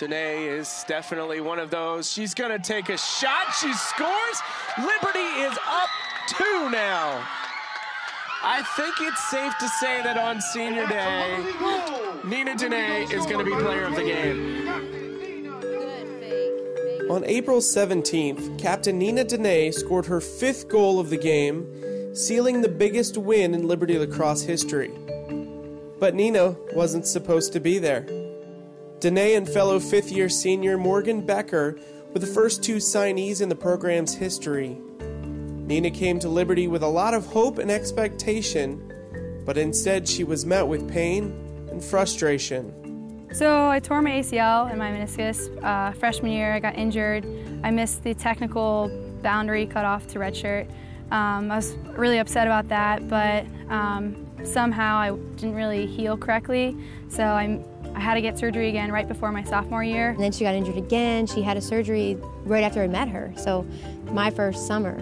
Dunay is definitely one of those. She's going to take a shot. She scores. Liberty is up 2 now. I think it's safe to say that on senior day, Nina Dunay is going to be player of the game. On April 17th, Captain Nina Dunay scored her 5th goal of the game, sealing the biggest win in Liberty Lacrosse history. But Nina wasn't supposed to be there. Dunay and fellow 5th-year senior Morgan Becker were the first 2 signees in the program's history. Nina came to Liberty with a lot of hope and expectation, but instead she was met with pain and frustration. So I tore my ACL and my meniscus freshman year. I got injured. I missed the technical boundary cut off to redshirt. I was really upset about that, but somehow I didn't really heal correctly, so I had to get surgery again right before my sophomore year. And then she got injured again. She had a surgery right after I met her, so my first summer.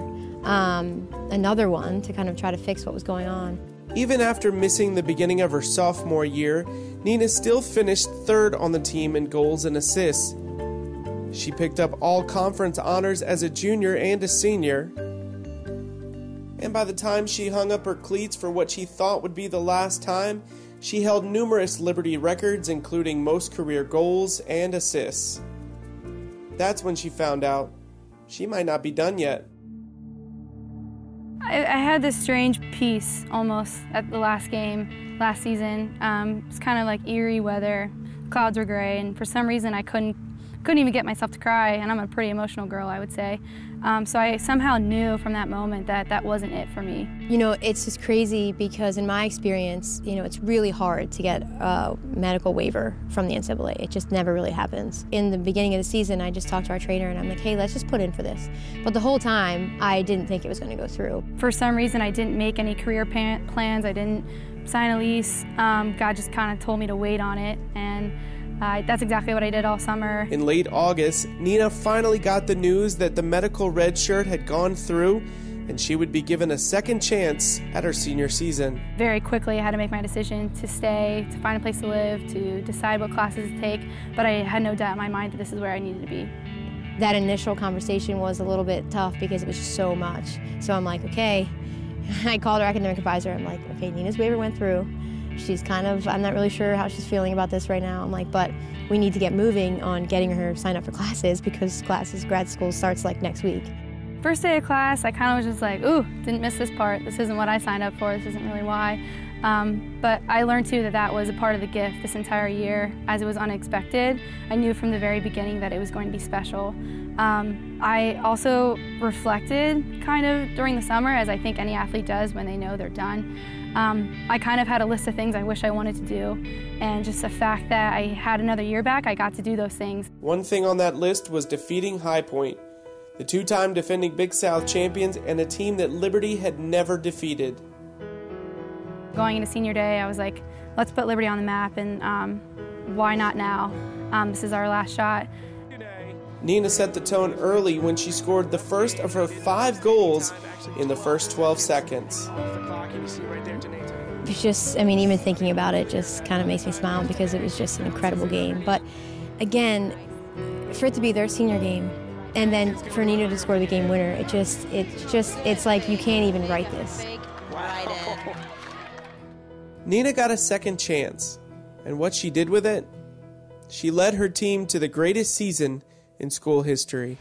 Another one to kind of try to fix what was going on. Even after missing the beginning of her sophomore year, Nina still finished 3rd on the team in goals and assists. She picked up all conference honors as a junior and a senior. And by the time she hung up her cleats for what she thought would be the last time, she held numerous Liberty records, including most career goals and assists. That's when she found out she might not be done yet. I had this strange peace almost at the last game last season. It's kind of like eerie weather. Clouds were gray, and for some reason I couldn't even get myself to cry, and I'm a pretty emotional girl, I would say. So I somehow knew from that moment that that wasn't it for me. You know, it's just crazy because in my experience, you know, it's really hard to get a medical waiver from the NCAA. It just never really happens. In the beginning of the season, I just talked to our trainer and I'm like, hey, let's just put in for this. But the whole time, I didn't think it was going to go through. For some reason, I didn't make any career plans. I didn't sign a lease. God just kind of told me to wait on it, and that's exactly what I did all summer. In late August, Nina finally got the news that the medical red shirt had gone through and she would be given a second chance at her senior season. Very quickly, I had to make my decision to stay, to find a place to live, to decide what classes to take, but I had no doubt in my mind that this is where I needed to be. That initial conversation was a little bit tough because it was just so much. So I'm like, okay. I called our academic advisor. I'm like, okay, Nina's waiver went through. She's kind of, I'm not really sure how she's feeling about this right now. I'm like, but we need to get moving on getting her signed up for classes because grad school starts like next week. First day of class, I kind of was just like, ooh, didn't miss this part. This isn't what I signed up for. This isn't really why. But I learned too that that was a part of the gift this entire year, as it was unexpected. I knew from the very beginning that it was going to be special. I also reflected kind of during the summer, as I think any athlete does when they know they're done. I kind of had a list of things I wish I wanted to do, and just the fact that I had another year back, I got to do those things. One thing on that list was defeating High Point, the 2-time defending Big South champions and a team that Liberty had never defeated. Going into senior day, I was like, let's put Liberty on the map, and why not now? This is our last shot. Nina set the tone early when she scored the first of her 5 goals in the first 12 seconds. It's just, I mean, even thinking about it just kind of makes me smile because it was just an incredible game. But again, for it to be their senior game and then for Nina to score the game winner, it's like you can't even write this. Nina got a second chance, and what she did with it? She led her team to the greatest season in school history.